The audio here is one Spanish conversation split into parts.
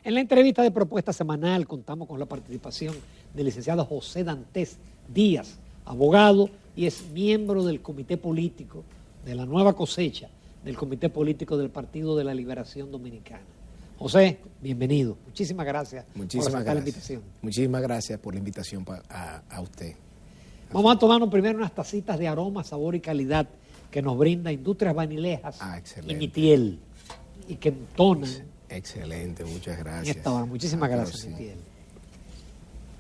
En la entrevista de propuesta semanal contamos con la participación del licenciado José Dantes Díaz, abogado y es miembro del comité político de la nueva cosecha del comité político del Partido de la Liberación Dominicana. José, bienvenido. Muchísimas gracias por aceptar la invitación. Muchísimas gracias por la invitación a usted. Vamos a tomarnos primero unas tacitas de aroma, sabor y calidad que nos brinda Industrias Vanilejas y Mitiel y que entonan. Excelente, muchas gracias. Esta hora. Muchísimas gracias, Mitiel.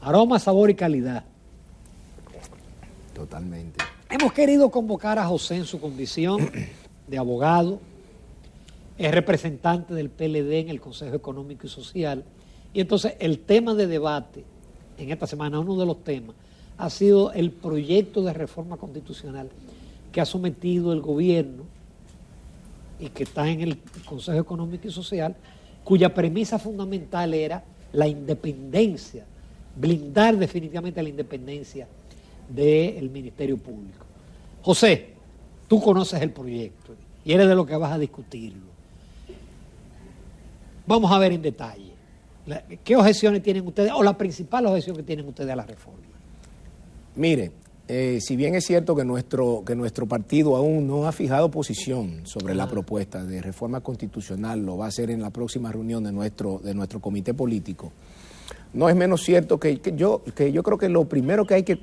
Aroma, sabor y calidad. Totalmente. Hemos querido convocar a José en su condición de abogado, es representante del PLD en el Consejo Económico y Social, y entonces el tema de debate en esta semana, uno de los temas, ha sido el proyecto de reforma constitucional que ha sometido el gobierno y que está en el Consejo Económico y Social, cuya premisa fundamental era la independencia, blindar definitivamente la independencia del Ministerio Público. José, tú conoces el proyecto y eres de lo que vas a discutirlo. Vamos a ver en detalle. ¿Qué objeciones tienen ustedes, o la principal objeción que tienen ustedes a la reforma? Mire, si bien es cierto que nuestro partido aún no ha fijado posición sobre la propuesta de reforma constitucional, lo va a hacer en la próxima reunión de nuestro comité político, no es menos cierto que yo creo que lo primero que hay que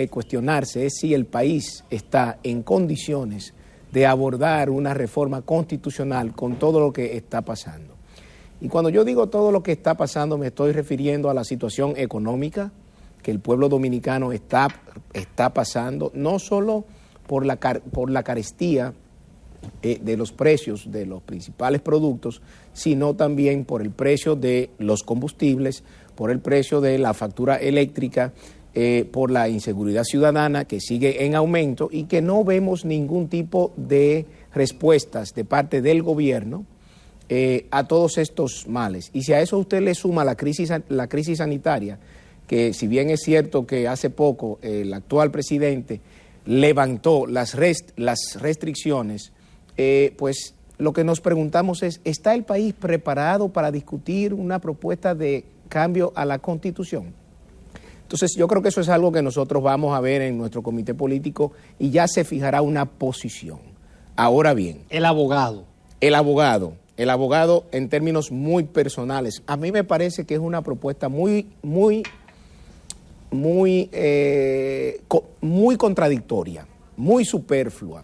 cuestionarse es si el país está en condiciones de abordar una reforma constitucional con todo lo que está pasando. Y cuando yo digo todo lo que está pasando, me estoy refiriendo a la situación económica que el pueblo dominicano está pasando, no solo por la carestía de los precios de los principales productos, sino también por el precio de los combustibles, por el precio de la factura eléctrica, por la inseguridad ciudadana que sigue en aumento y que no vemos ningún tipo de respuestas de parte del gobierno a todos estos males. Y si a eso usted le suma la crisis sanitaria, que si bien es cierto que hace poco el actual presidente levantó las restricciones, pues lo que nos preguntamos es, ¿está el país preparado para discutir una propuesta de cambio a la Constitución? Entonces yo creo que eso es algo que nosotros vamos a ver en nuestro comité político y ya se fijará una posición. Ahora bien. El abogado en términos muy personales, a mí me parece que es una propuesta muy contradictoria, muy superflua.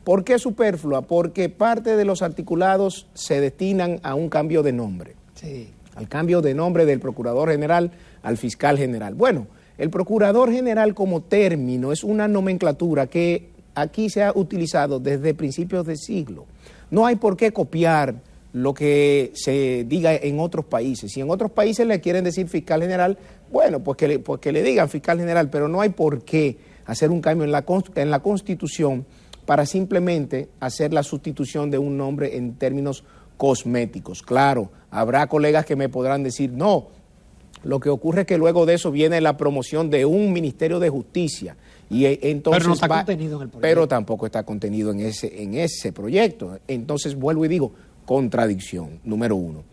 ¿Por qué superflua? Porque parte de los articulados se destinan a un cambio de nombre. Sí. Al cambio de nombre del Procurador General al Fiscal General. Bueno, el Procurador General como término es una nomenclatura que aquí se ha utilizado desde principios del siglo. No hay por qué copiar lo que se diga en otros países. Si en otros países le quieren decir Fiscal General, bueno, pues que le digan Fiscal General, pero no hay por qué hacer un cambio en la Constitución para simplemente hacer la sustitución de un nombre en términos cosméticos. Claro, habrá colegas que me podrán decir, no, lo que ocurre es que luego de eso viene la promoción de un Ministerio de Justicia. Y entonces pero no está contenido en el proyecto. Pero tampoco está contenido en ese proyecto. Entonces vuelvo y digo, contradicción, número uno.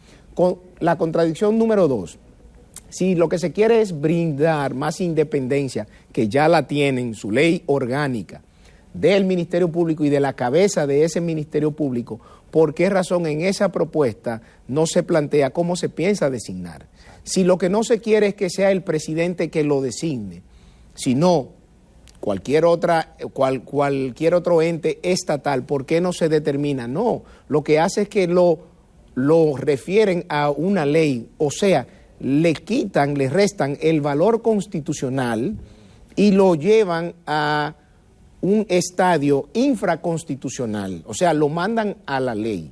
La contradicción número dos, si lo que se quiere es brindar más independencia, que ya la tienen, su ley orgánica, del Ministerio Público y de la cabeza de ese Ministerio Público, ¿por qué razón en esa propuesta no se plantea cómo se piensa designar? Si lo que no se quiere es que sea el presidente que lo designe, sino cualquier otro ente estatal, ¿por qué no se determina? No, lo que hace es que lo refieren a una ley, o sea, le restan el valor constitucional y lo llevan a un estadio infraconstitucional, o sea, lo mandan a la ley.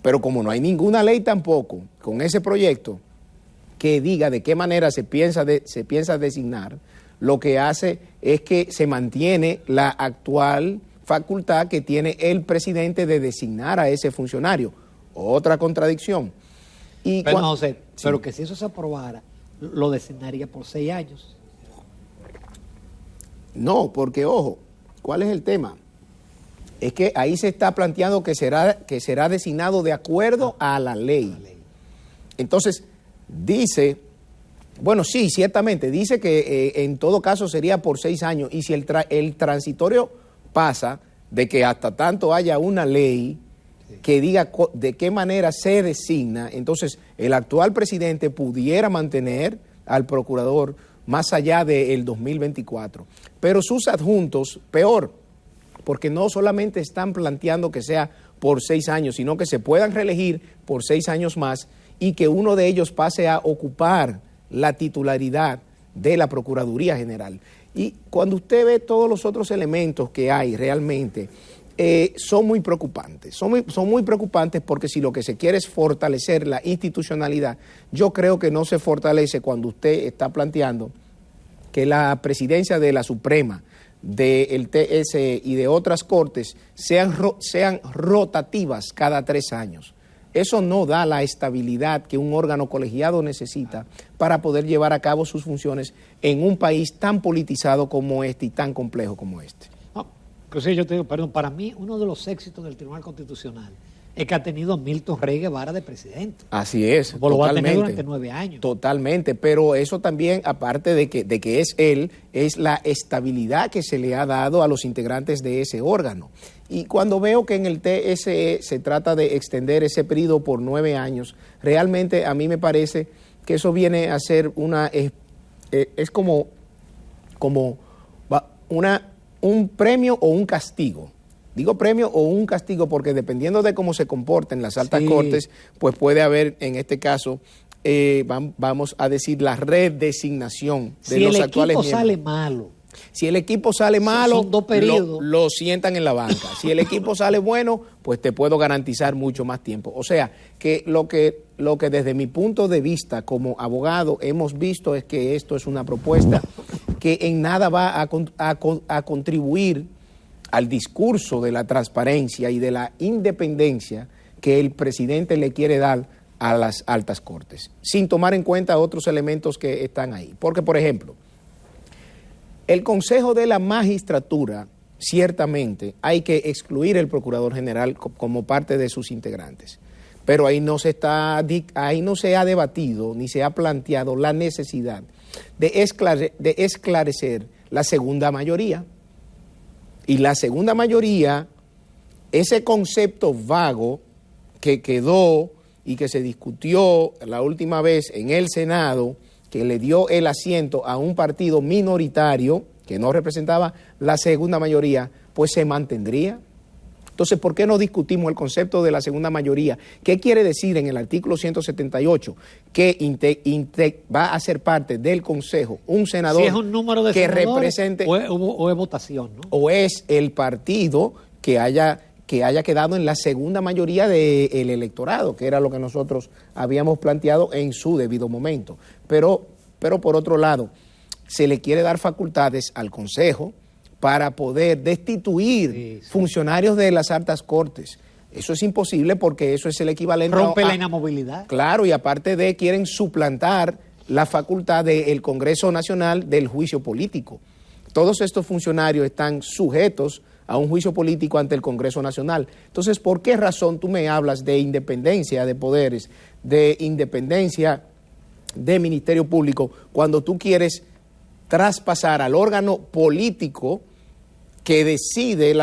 Pero como no hay ninguna ley tampoco con ese proyecto que diga de qué manera se piensa designar, lo que hace es que se mantiene la actual facultad que tiene el presidente de designar a ese funcionario. Otra contradicción. Bueno, José, sí. Pero que si eso se aprobara, lo designaría por 6 años. No, porque ojo, ¿cuál es el tema? Es que ahí se está planteando que será designado de acuerdo a la ley. Entonces, dice, bueno, sí, ciertamente, dice que en todo caso sería por 6 años, y si el transitorio pasa de que hasta tanto haya una ley que diga de qué manera se designa, entonces el actual presidente pudiera mantener al procurador más allá del 2024. Pero sus adjuntos, peor, porque no solamente están planteando que sea por 6 años, sino que se puedan reelegir por 6 años más y que uno de ellos pase a ocupar la titularidad de la Procuraduría General. Y cuando usted ve todos los otros elementos que hay realmente, son muy preocupantes. Son muy preocupantes porque si lo que se quiere es fortalecer la institucionalidad, yo creo que no se fortalece cuando usted está planteando que la presidencia de la Suprema, del TS y de otras cortes sean rotativas cada 3 años. Eso no da la estabilidad que un órgano colegiado necesita para poder llevar a cabo sus funciones en un país tan politizado como este y tan complejo como este. No, inclusive yo te digo, perdón, para mí uno de los éxitos del Tribunal Constitucional es que ha tenido a Milton Rey Guevara de presidente. Así es, como lo va a tener durante 9 años. Totalmente, pero eso también, aparte de que es él, es la estabilidad que se le ha dado a los integrantes de ese órgano. Y cuando veo que en el TSE se trata de extender ese periodo por 9 años, realmente a mí me parece que eso viene a ser es como un premio o un castigo. Digo premio o un castigo porque dependiendo de cómo se comporten las altas cortes, pues puede haber, en este caso, vamos a decir, la redesignación de los actuales miembros. Si el equipo sale malo. Si el equipo sale malo, son 2 periodos. Lo sientan en la banca. Si el equipo sale bueno, pues te puedo garantizar mucho más tiempo. O sea, que lo que desde mi punto de vista como abogado hemos visto es que esto es una propuesta que en nada va a contribuir al discurso de la transparencia y de la independencia que el presidente le quiere dar a las altas cortes, sin tomar en cuenta otros elementos que están ahí. Porque, por ejemplo, el Consejo de la Magistratura, ciertamente, hay que excluir el Procurador General como parte de sus integrantes. Pero ahí no se ha debatido ni se ha planteado la necesidad de esclarecer la segunda mayoría. Y la segunda mayoría, ese concepto vago que quedó y que se discutió la última vez en el Senado, que le dio el asiento a un partido minoritario que no representaba la segunda mayoría, pues se mantendría. Entonces, ¿por qué no discutimos el concepto de la segunda mayoría? ¿Qué quiere decir en el artículo 178? Que va a ser parte del Consejo un senador, si es un número de que senadores, represente... o es votación, ¿no? O es el partido que haya quedado en la segunda mayoría del electorado, que era lo que nosotros habíamos planteado en su debido momento. Pero por otro lado, se le quiere dar facultades al Consejo para poder destituir funcionarios de las altas cortes. Eso es imposible porque eso es el equivalente rompe la inamovilidad. Claro, y aparte de quieren suplantar la facultad del Congreso Nacional del juicio político. Todos estos funcionarios están sujetos a un juicio político ante el Congreso Nacional. Entonces, ¿por qué razón tú me hablas de independencia de poderes, de independencia de Ministerio Público, cuando tú quieres traspasar al órgano político que decide,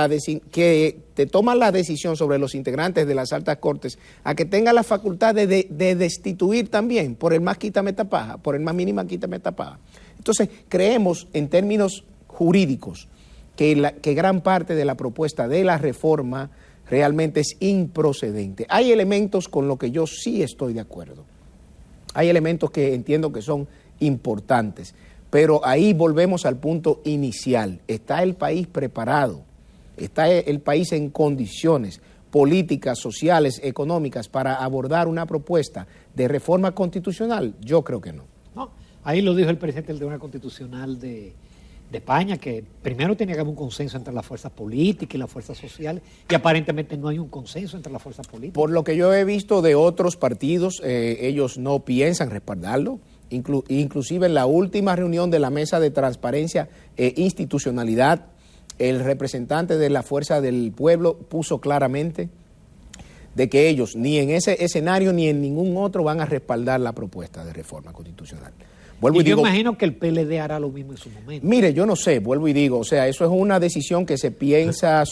que te toma la decisión sobre los integrantes de las altas cortes, a que tenga la facultad de destituir también por el más quítame tapaja, por el más mínima quítame tapaja? Entonces, creemos en términos jurídicos que gran parte de la propuesta de la reforma realmente es improcedente. Hay elementos con los que yo sí estoy de acuerdo. Hay elementos que entiendo que son importantes. Pero ahí volvemos al punto inicial. ¿Está el país preparado? ¿Está el país en condiciones políticas, sociales, económicas para abordar una propuesta de reforma constitucional? Yo creo que no. No, ahí lo dijo el presidente del Tribunal Constitucional de España, que primero tenía que haber un consenso entre las fuerzas políticas y las fuerzas sociales, y aparentemente no hay un consenso entre las fuerzas políticas. Por lo que yo he visto de otros partidos, ellos no piensan respaldarlo. Inclusive en la última reunión de la Mesa de Transparencia e Institucionalidad, el representante de la Fuerza del Pueblo puso claramente de que ellos ni en ese escenario ni en ningún otro van a respaldar la propuesta de reforma constitucional. Vuelvo y yo digo, imagino que el PLD hará lo mismo en su momento. Mire, yo no sé, vuelvo y digo, o sea, eso es una decisión que se piensa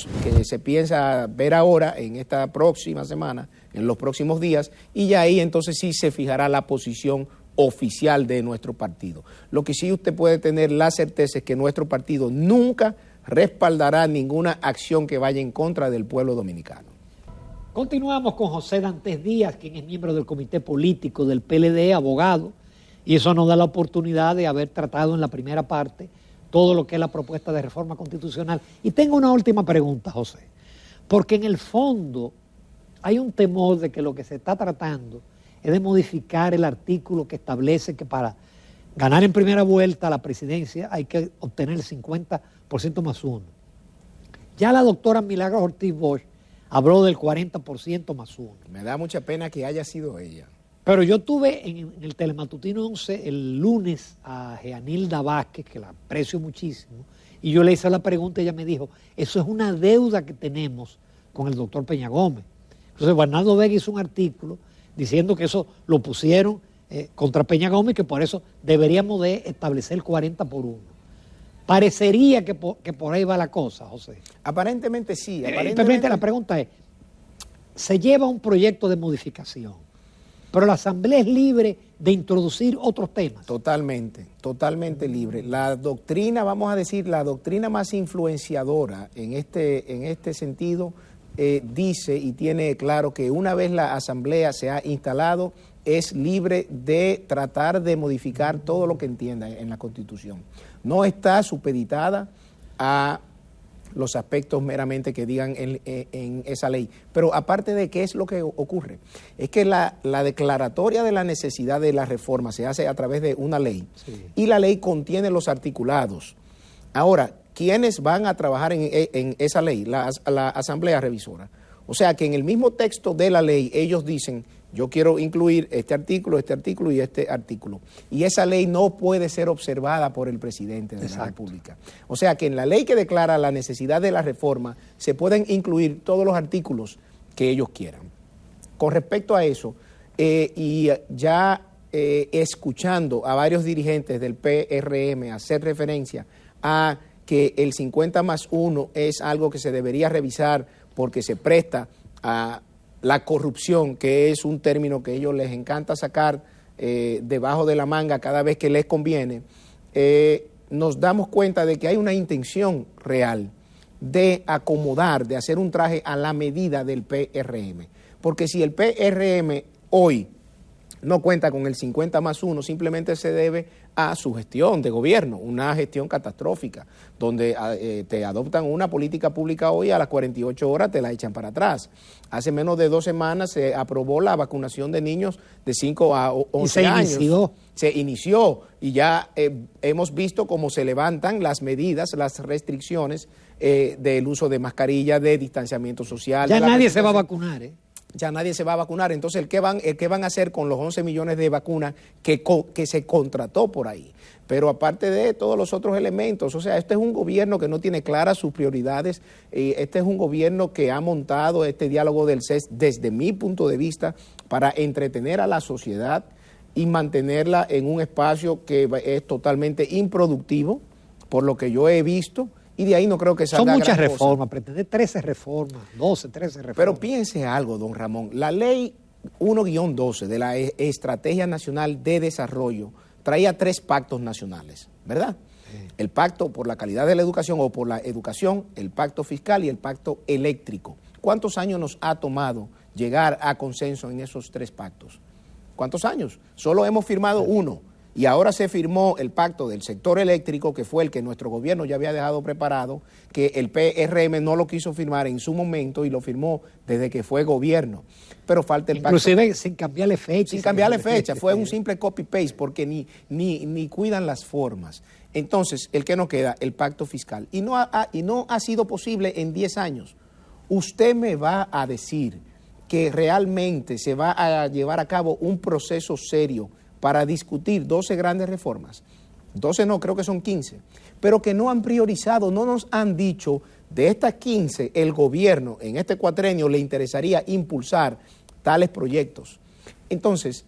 ver ahora, en esta próxima semana, en los próximos días, y ya ahí entonces sí se fijará la posición oficial de nuestro partido. Lo que sí usted puede tener la certeza es que nuestro partido nunca respaldará ninguna acción que vaya en contra del pueblo dominicano. Continuamos con José Dantes Díaz, quien es miembro del comité político del PLD, abogado, y eso nos da la oportunidad de haber tratado en la primera parte todo lo que es la propuesta de reforma constitucional. Y tengo una última pregunta, José, porque en el fondo hay un temor de que lo que se está tratando es de modificar el artículo que establece que para ganar en primera vuelta la presidencia hay que obtener el 50% más uno. Ya la doctora Milagros Ortiz Bosch habló del 40% más uno. Me da mucha pena que haya sido ella. Pero yo tuve en el Telematutino 11 el lunes a Jeanilda Vázquez, que la aprecio muchísimo, y yo le hice la pregunta y ella me dijo, eso es una deuda que tenemos con el doctor Peña Gómez. Entonces Bernardo Vega hizo un artículo diciendo que eso lo pusieron contra Peña Gómez y que por eso deberíamos de establecer el 40-1. Parecería que por ahí va la cosa, José. Aparentemente sí. Aparentemente la pregunta es, se lleva un proyecto de modificación, pero la Asamblea es libre de introducir otros temas. Totalmente libre. La doctrina, vamos a decir, la doctrina más influenciadora en este sentido dice y tiene claro que una vez la Asamblea se ha instalado, es libre de tratar de modificar todo lo que entienda en la Constitución. No está supeditada a los aspectos meramente que digan en esa ley. Pero aparte de qué es lo que ocurre, es que la declaratoria de la necesidad de la reforma se hace a través de una ley, sí, y la ley contiene los articulados. Ahora, ¿quiénes van a trabajar en esa ley? La Asamblea Revisora. O sea que en el mismo texto de la ley ellos dicen, yo quiero incluir este artículo y este artículo. Y esa ley no puede ser observada por el presidente de la República. O sea que en la ley que declara la necesidad de la reforma se pueden incluir todos los artículos que ellos quieran. Con respecto a eso, y ya escuchando a varios dirigentes del PRM hacer referencia a que el 50+1 es algo que se debería revisar porque se presta a la corrupción, que es un término que a ellos les encanta sacar debajo de la manga cada vez que les conviene, nos damos cuenta de que hay una intención real de acomodar, de hacer un traje a la medida del PRM. Porque si el PRM hoy no cuenta con el 50+1, simplemente se debe a su gestión de gobierno, una gestión catastrófica, donde te adoptan una política pública hoy, a las 48 horas te la echan para atrás. Hace menos de 2 semanas se aprobó la vacunación de niños de 5 a 11 años. Se inició y ya hemos visto cómo se levantan las medidas, las restricciones del uso de mascarilla, de distanciamiento social. Ya nadie se va a vacunar, Ya nadie se va a vacunar. Entonces, ¿qué van a hacer con los 11 millones de vacunas que se contrató por ahí? Pero aparte de todos los otros elementos, o sea, este es un gobierno que no tiene claras sus prioridades, este es un gobierno que ha montado este diálogo del CES desde mi punto de vista para entretener a la sociedad y mantenerla en un espacio que es totalmente improductivo, por lo que yo he visto. Y de ahí no creo que salga. Son muchas reformas, pretende 13 reformas, 12, 13 reformas. Pero piense algo, don Ramón, la ley 1-12 de la Estrategia Nacional de Desarrollo traía 3 pactos nacionales, ¿verdad? Sí. El pacto por la calidad de la educación o por la educación, el pacto fiscal y el pacto eléctrico. ¿Cuántos años nos ha tomado llegar a consenso en esos 3 pactos? ¿Cuántos años? Solo hemos firmado uno. Y ahora se firmó el pacto del sector eléctrico, que fue el que nuestro gobierno ya había dejado preparado, que el PRM no lo quiso firmar en su momento y lo firmó desde que fue gobierno. Pero falta el pacto. Inclusive sin cambiarle fecha. Sin cambiarle fecha, fue un simple copy-paste porque ni cuidan las formas. Entonces, ¿el que nos queda? El pacto fiscal. Y no ha sido posible en 10 años. Usted me va a decir que realmente se va a llevar a cabo un proceso serio para discutir 12 grandes reformas. 12 no, creo que son 15, pero que no han priorizado, no nos han dicho de estas 15, el gobierno en este cuatrenio le interesaría impulsar tales proyectos. Entonces,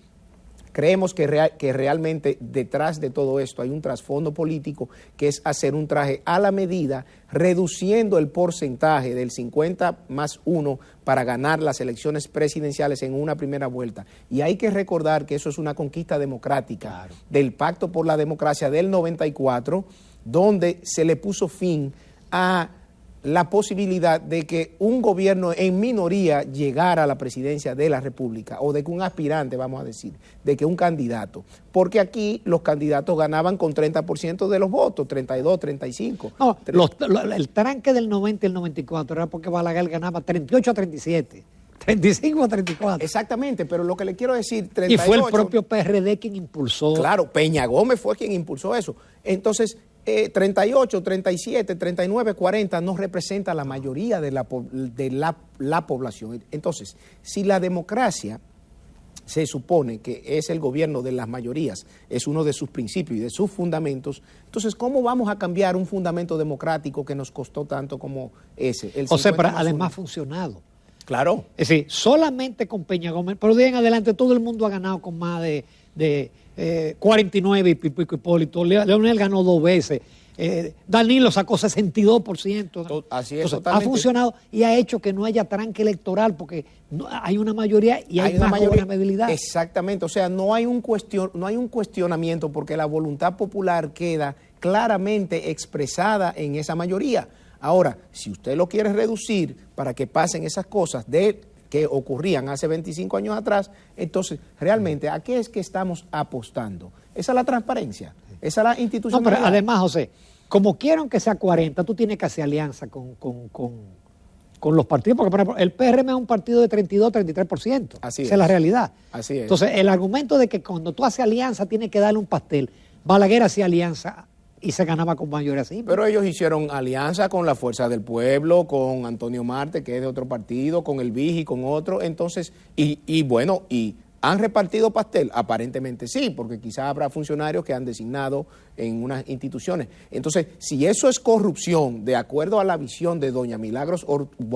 creemos que realmente detrás de todo esto hay un trasfondo político que es hacer un traje a la medida, reduciendo el porcentaje del 50+1 para ganar las elecciones presidenciales en una primera vuelta. Y hay que recordar que eso es una conquista democrática, claro, del Pacto por la Democracia del 94, donde se le puso fin a la posibilidad de que un gobierno en minoría llegara a la presidencia de la República, o de que un aspirante, vamos a decir, de que un candidato, porque aquí los candidatos ganaban con 30% de los votos, 32, 35. No, el tranque del 90 y el 94 era porque Balaguer ganaba 38 a 37. 35 a 34. Exactamente, pero lo que le quiero decir, 38... Y fue el propio PRD quien impulsó. Claro, Peña Gómez fue quien impulsó eso. Entonces, 38, 37, 39, 40 no representa la mayoría de la población. Entonces, si la democracia se supone que es el gobierno de las mayorías, es uno de sus principios y de sus fundamentos, entonces, ¿cómo vamos a cambiar un fundamento democrático que nos costó tanto como ese? José, pero además ha funcionado. Claro. Es decir, solamente con Peña Gómez, pero de ahí en adelante todo el mundo ha ganado con más de 49 y pico Hipólito. Leonel ganó 2 veces. Danilo sacó 62%. Así es. Entonces, ha funcionado y ha hecho que no haya tranque electoral porque hay una mayoría y hay más gobernabilidad. Exactamente. O sea, no hay un cuestionamiento porque la voluntad popular queda claramente expresada en esa mayoría. Ahora, si usted lo quiere reducir para que pasen esas cosas que ocurrían hace 25 años atrás, entonces, realmente, ¿a qué es que estamos apostando? Esa es la transparencia, esa es la institucionalidad. No, pero además, José, como quieren que sea 40, tú tienes que hacer alianza con los partidos, porque por ejemplo, el PRM es un partido de 32, 33%. Así Esa es la realidad. Así es. Entonces, el argumento de que cuando tú haces alianza tienes que darle un pastel, Balaguer hacía alianza y se ganaba con mayoría simple. Pero ellos hicieron alianza con la Fuerza del Pueblo, con Antonio Marte, que es de otro partido, con el Vigi, con otro. Entonces, y bueno, ¿han repartido pastel? Aparentemente sí, porque quizás habrá funcionarios que han designado en unas instituciones. Entonces, si eso es corrupción, de acuerdo a la visión de doña Milagros,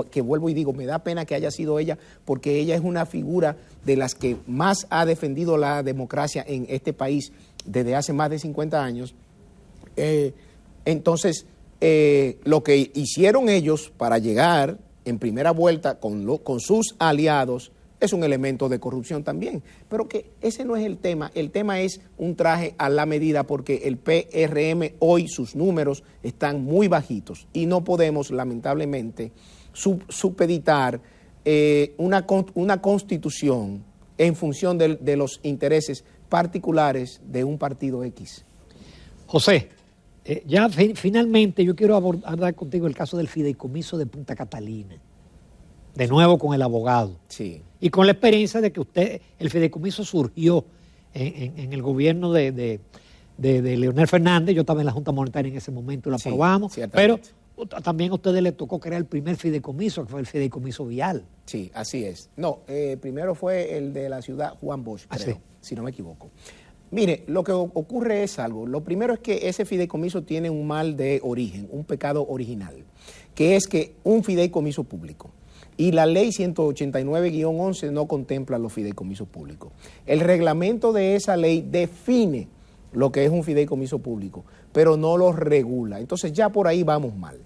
que vuelvo y digo, me da pena que haya sido ella, porque ella es una figura de las que más ha defendido la democracia en este país desde hace más de 50 años. Entonces, lo que hicieron ellos para llegar en primera vuelta con sus aliados es un elemento de corrupción también, pero que ese no es el tema es un traje a la medida porque el PRM hoy sus números están muy bajitos y no podemos lamentablemente supeditar una constitución en función de los intereses particulares de un partido X. José, ya finalmente yo quiero abordar contigo el caso del fideicomiso de Punta Catalina, de nuevo con el abogado. Sí. Y con la experiencia de que el fideicomiso surgió en el gobierno de Leonel Fernández. Yo estaba en la Junta Monetaria en ese momento y lo aprobamos. Pero también a ustedes les tocó crear el primer fideicomiso, que fue el fideicomiso vial. Sí, así es. No, primero fue el de la ciudad Juan Bosch, creo, si no me equivoco. Mire, lo que ocurre es algo. Lo primero es que ese fideicomiso tiene un mal de origen, un pecado original, que es que un fideicomiso público. Y la ley 189-11 no contempla los fideicomisos públicos. El reglamento de esa ley define lo que es un fideicomiso público, pero no lo regula. Entonces ya por ahí vamos mal.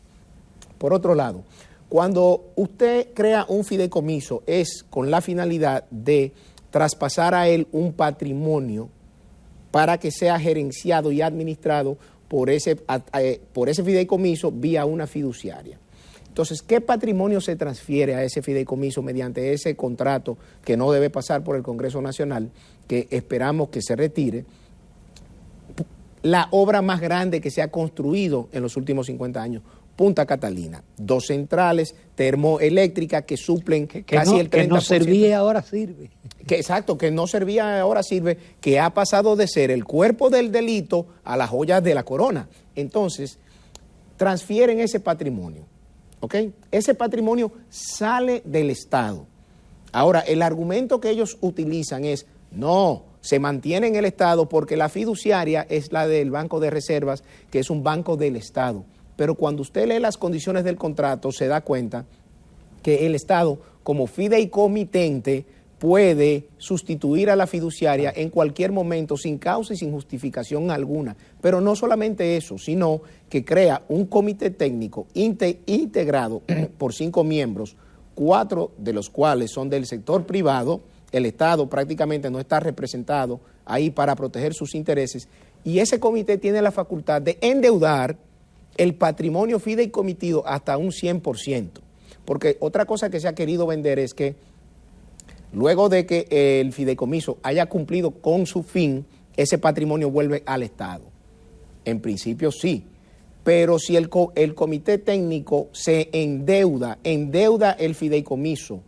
Por otro lado, cuando usted crea un fideicomiso es con la finalidad de traspasar a él un patrimonio para que sea gerenciado y administrado por ese fideicomiso vía una fiduciaria. Entonces, ¿qué patrimonio se transfiere a ese fideicomiso mediante ese contrato que no debe pasar por el Congreso Nacional, que esperamos que se retire? La obra más grande que se ha construido en los últimos 50 años, Punta Catalina. 2 centrales termoeléctricas que suplen casi el 30%. Que no servía y ahora sirve. Exacto, que no servía y ahora sirve, que ha pasado de ser el cuerpo del delito a las joyas de la corona. Entonces, transfieren ese patrimonio. ¿Ok? Ese patrimonio sale del Estado. Ahora, el argumento que ellos utilizan es, No, se mantiene en el Estado porque la fiduciaria es la del Banco de Reservas, que es un banco del Estado. Pero cuando usted lee las condiciones del contrato, se da cuenta que el Estado, como fideicomitente, puede sustituir a la fiduciaria en cualquier momento sin causa y sin justificación alguna. Pero no solamente eso, sino que crea un comité técnico integrado por 5 miembros, 4 de los cuales son del sector privado. El Estado prácticamente no está representado ahí para proteger sus intereses, y ese comité tiene la facultad de endeudar el patrimonio fideicomitido hasta un 100%. Porque otra cosa que se ha querido vender es que luego de que el fideicomiso haya cumplido con su fin, ese patrimonio vuelve al Estado. En principio sí, pero si el comité técnico se endeuda el fideicomiso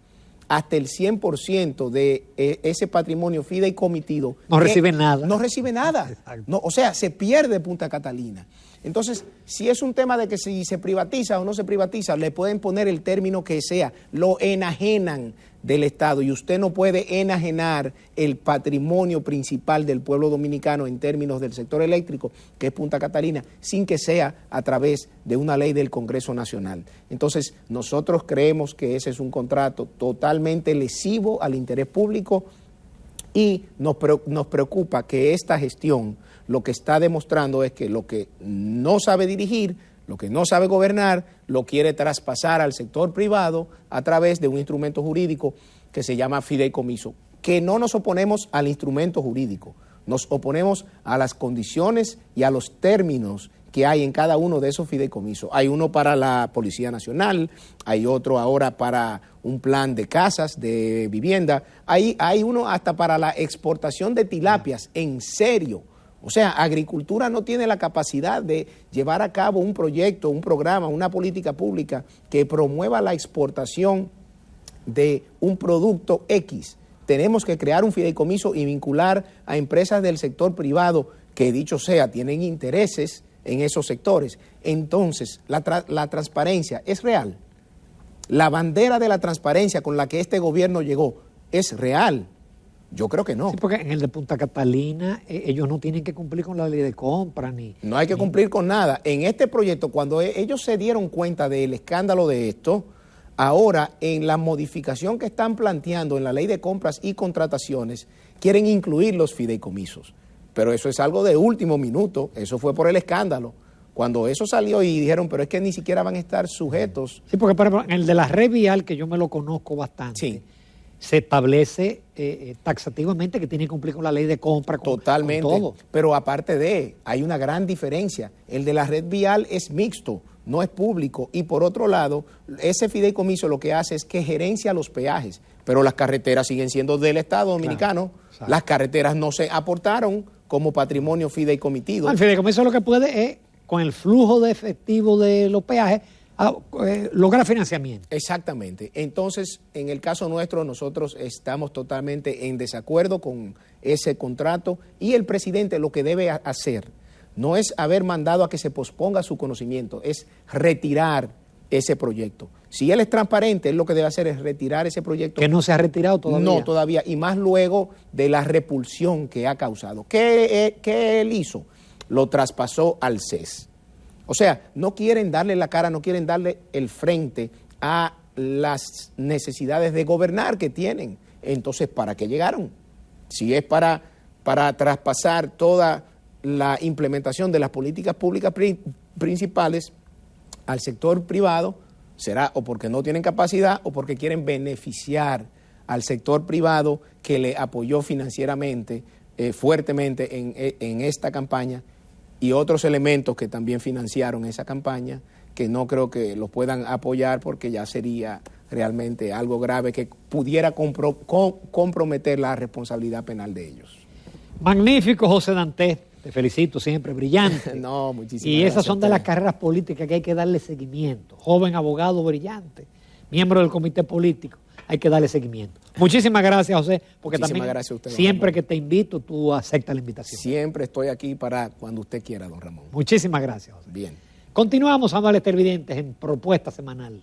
hasta el 100% de ese patrimonio fideicomitido, no recibe nada. No recibe nada. No, o sea, se pierde Punta Catalina. Entonces, si es un tema de que si se privatiza o no se privatiza, le pueden poner el término que sea, lo enajenan del Estado, y usted no puede enajenar el patrimonio principal del pueblo dominicano en términos del sector eléctrico, que es Punta Catalina, sin que sea a través de una ley del Congreso Nacional. Entonces, nosotros creemos que ese es un contrato totalmente lesivo al interés público, y nos preocupa que esta gestión lo que está demostrando es que lo que no sabe dirigir, lo que no sabe gobernar, lo quiere traspasar al sector privado a través de un instrumento jurídico que se llama fideicomiso. Que no nos oponemos al instrumento jurídico, nos oponemos a las condiciones y a los términos que hay en cada uno de esos fideicomisos. Hay uno para la Policía Nacional, hay otro ahora para un plan de casas, de vivienda, hay uno hasta para la exportación de tilapias, en serio. O sea, Agricultura no tiene la capacidad de llevar a cabo un proyecto, un programa, una política pública que promueva la exportación de un producto X. Tenemos que crear un fideicomiso y vincular a empresas del sector privado que, dicho sea, tienen intereses en esos sectores. Entonces, la transparencia es real. La bandera de la transparencia con la que este gobierno llegó es real. Yo creo que no. Sí, porque en el de Punta Catalina ellos no tienen que cumplir con la ley de compra ni... No hay que cumplir con nada. En este proyecto, cuando ellos se dieron cuenta del escándalo de esto, ahora en la modificación que están planteando en la ley de compras y contrataciones, quieren incluir los fideicomisos. Pero eso es algo de último minuto, eso fue por el escándalo. Cuando eso salió y dijeron, pero es que ni siquiera van a estar sujetos. Sí, porque por ejemplo, en el de la red vial, que yo me lo conozco bastante, sí, se establece taxativamente que tiene que cumplir con la ley de compra, totalmente, con todo. Pero aparte hay una gran diferencia. El de la red vial es mixto, no es público, y por otro lado, ese fideicomiso lo que hace es que gerencia los peajes, pero las carreteras siguen siendo del Estado Dominicano. Claro. Las carreteras no se aportaron como patrimonio fideicomitido. El fideicomiso lo que puede es, con el flujo de efectivo de los peajes, lograr financiamiento. Exactamente. Entonces, en el caso nuestro, nosotros estamos totalmente en desacuerdo con ese contrato, y el presidente lo que debe hacer no es haber mandado a que se posponga su conocimiento, es retirar ese proyecto. Si él es transparente, él lo que debe hacer es retirar ese proyecto. Que no se ha retirado todavía. No, todavía, y más luego de la repulsión que ha causado. ¿Qué él hizo? Lo traspasó al CES. O sea, no quieren darle la cara, no quieren darle el frente a las necesidades de gobernar que tienen. Entonces, ¿para qué llegaron? Si es para traspasar toda la implementación de las políticas públicas principales al sector privado, será o porque no tienen capacidad o porque quieren beneficiar al sector privado que le apoyó financieramente fuertemente en esta campaña, y otros elementos que también financiaron esa campaña, que no creo que los puedan apoyar porque ya sería realmente algo grave que pudiera comprometer la responsabilidad penal de ellos. Magnífico, José Dantes. Te felicito, siempre brillante. No, muchísimas gracias. Y esas son de las carreras políticas que hay que darle seguimiento. Joven abogado brillante, miembro del comité político, hay que darle seguimiento. Muchísimas gracias, José, porque muchísimas también gracias a usted, siempre que te invito, tú aceptas la invitación. Siempre estoy aquí para cuando usted quiera, don Ramón. Muchísimas gracias, José. Bien. Continuamos, Anuales Televidentes, en Propuesta Semanal.